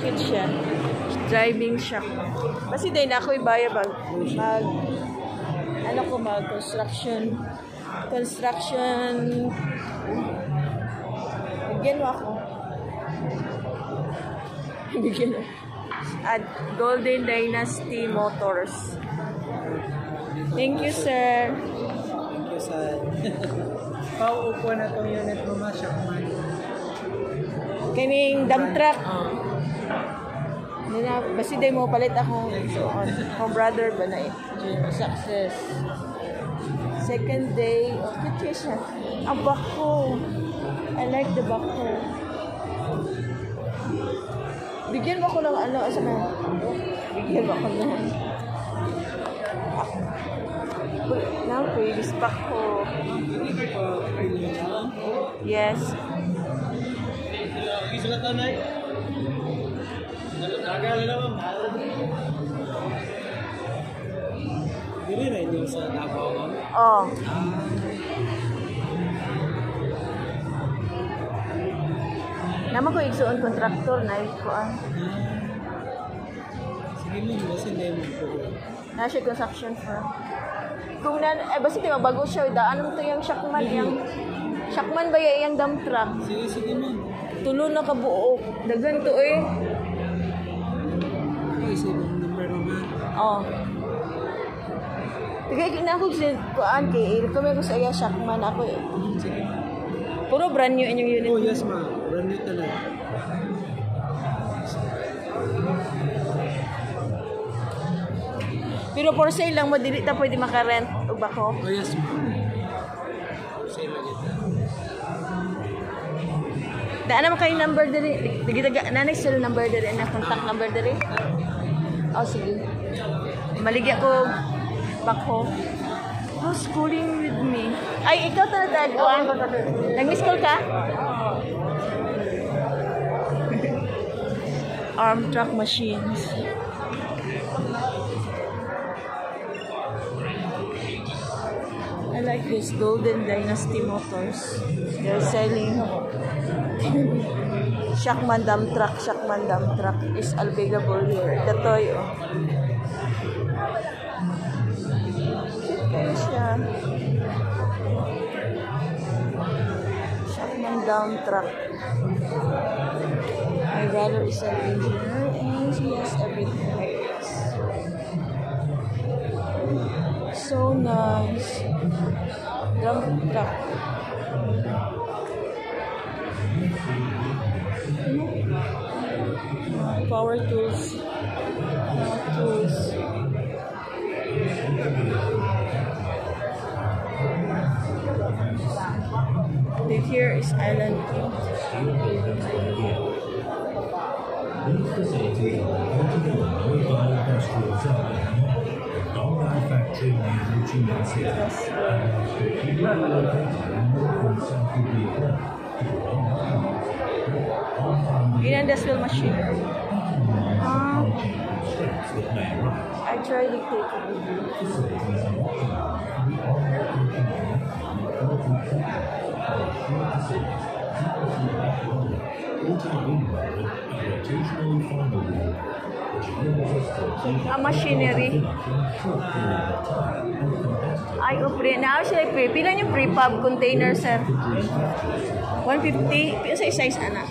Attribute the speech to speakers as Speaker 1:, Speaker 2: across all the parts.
Speaker 1: Cute siya. Driving shock. Kasi din ako ibaya construction. Bigyan mo ako. Bigyan mo. At Golden Dynasty Motors. Thank you, sir.
Speaker 2: Thank you, sir. Pauupo na itong unit mo, Shackman.
Speaker 1: Kaming dump truck. Basi day mo palit ako. So, from brother ba na success. Second day. Okay siya. Ang bako. I like the bako. Bigyan mo ako ng ano. Bigyan mo ako ng now, previous bako. Yes.
Speaker 2: Dili na yung sa Davao mo?
Speaker 1: Oo. Naman ko igsuon kontraktor na ikuan.
Speaker 2: Sige mo, kasi hindi mo po.
Speaker 1: Nasa construction firm. Kung basta di mabago siya, daan mo ito yung Shackman ba yung dump truck?
Speaker 2: Sige mo.
Speaker 1: Tulo na kabuo. Dagan to eh.
Speaker 2: Okay, sige mo number naman.
Speaker 1: Oo. Tigay na ako kuan kay i-recommend ko sa iya Shackman ako eh.
Speaker 2: Sige.
Speaker 1: Puro brand new inyong unit.
Speaker 2: Oh yes ma, brand new talaga.
Speaker 1: Pero for sale lang mo, dili ta pwede makarent o bako.
Speaker 2: Oh yes ma. Sale lang ito.
Speaker 1: Daan naman kayo number diri. Nanext sila number diri na contact number diri. Oh sige. Maligya ko bako. Who's calling with me? Ay, ikaw talaga. Nag-miss call ka? Arm truck machines. I like this Golden Dynasty Motors. They're selling Shackman dump truck. Shackman dump truck is available here. Katoy, oh. Kaya siya. Shackman dump truck. My brother is an engineer and he has everything like this. So nice. Dump truck. Power tools. And here is Island Point.
Speaker 3: This facility will continue a mobile industrial zone and manufacturing near Ho Chi Minh City and strategically located in North and South of Vietnam.
Speaker 1: Industrial machinery. I tried to take a machinery. Ay, na siya pila yung prefab container, sir? 150. Sa size ana?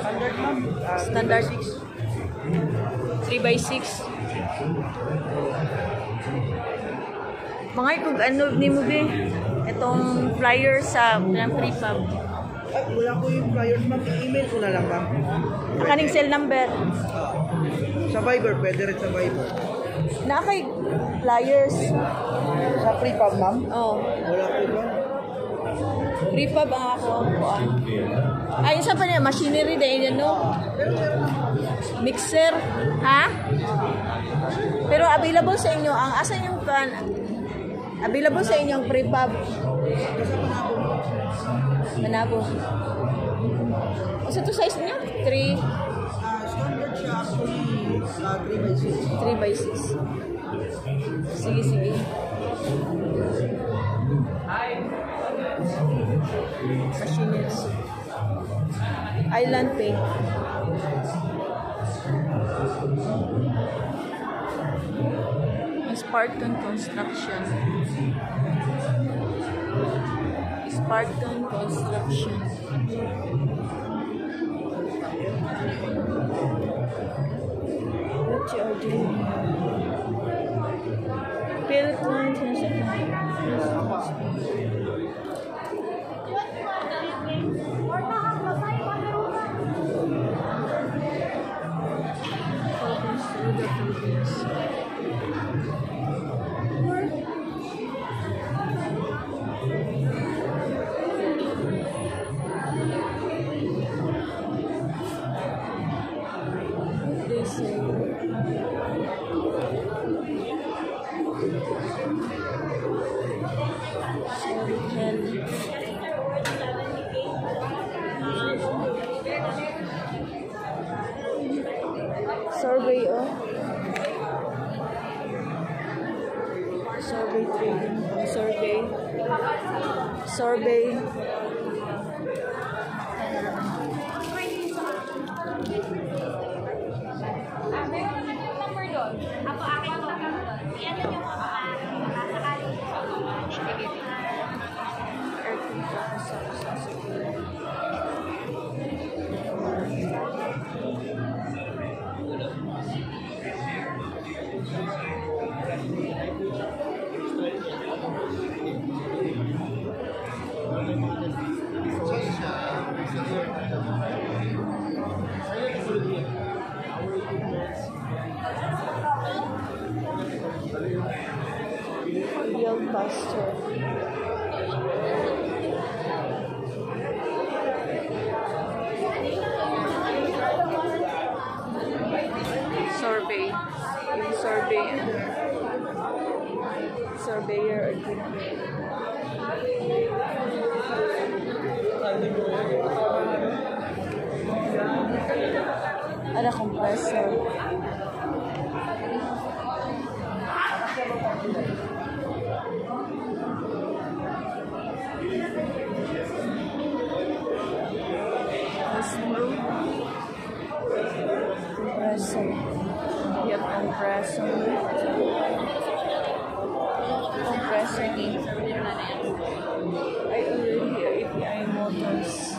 Speaker 2: Standard ma'am.
Speaker 1: Standard 3x6. Mga ikog ano ni mo be? Itong flyer sa prefab.
Speaker 2: Ay, wala ko yung flyers ma'am. I-email ko na lang ma'am.
Speaker 1: Akaning cell number.
Speaker 2: Sa Viber, pwede rin sa Viber.
Speaker 1: Nakay flyers.
Speaker 2: Sa prefab ma'am?
Speaker 1: Oh.
Speaker 2: Wala ko ba?
Speaker 1: Prefab ang ako. Ay, isa pa niya, machinery din yan, no? Mixer, ha? Pero available sa inyo, ang asan yung pan? Available sa inyo ang prefab. Manabo. O sa to size niyo? 3?
Speaker 2: Standard siya actually 3x6.
Speaker 1: 3x6. Sige. Machines. Island Pay. Spartan Construction. Spartan Construction. What you are doing? Pilit lines na siya. Survey, oh. Survey trading. Survey. Survey. Real pastor. Survey. Survey. Surveyor agreement. Ada compressor. Compressor. Yep, compressor. Compressor ni. I already API motors.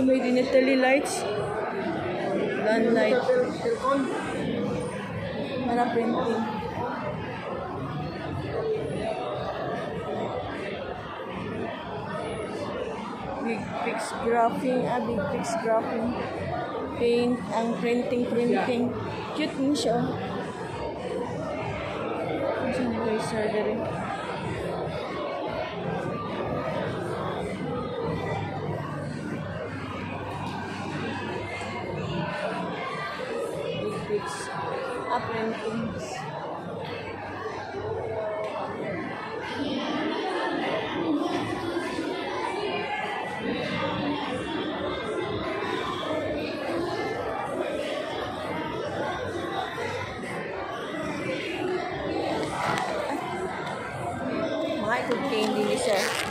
Speaker 1: May dinitali lights. Gun light. Para printing. Big fix graphing. Big fix graphing. Paint. Ang printing. Cute mo siya. Kasi nagay surgery. Printings.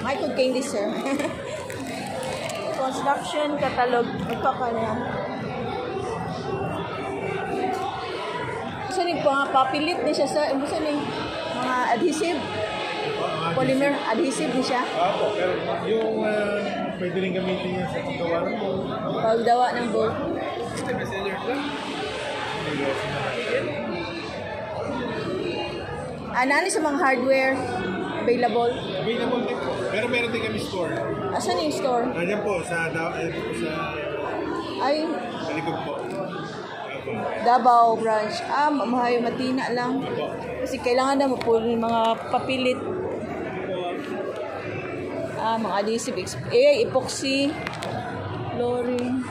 Speaker 1: Michael Candy, sir. Construction catalog. Ito kanya. Saan yung papilit ni siya sa mga adhesive? Polymer adhesive ni siya?
Speaker 4: Opo, pero yung pwede rin gamitin niya sa paggawa ng bowl.
Speaker 1: Paggawa ng bowl. Ano sa mga hardware available?
Speaker 4: Available din po. Pero meron din kami store.
Speaker 1: Asan yung store?
Speaker 4: Nandiyan po sa
Speaker 1: Ay,
Speaker 4: Balikod po.
Speaker 1: Davao branch. Mahayo Matina lang. Kasi kailangan na po yung mga papilit. Mga adhesive, epoxy, flooring.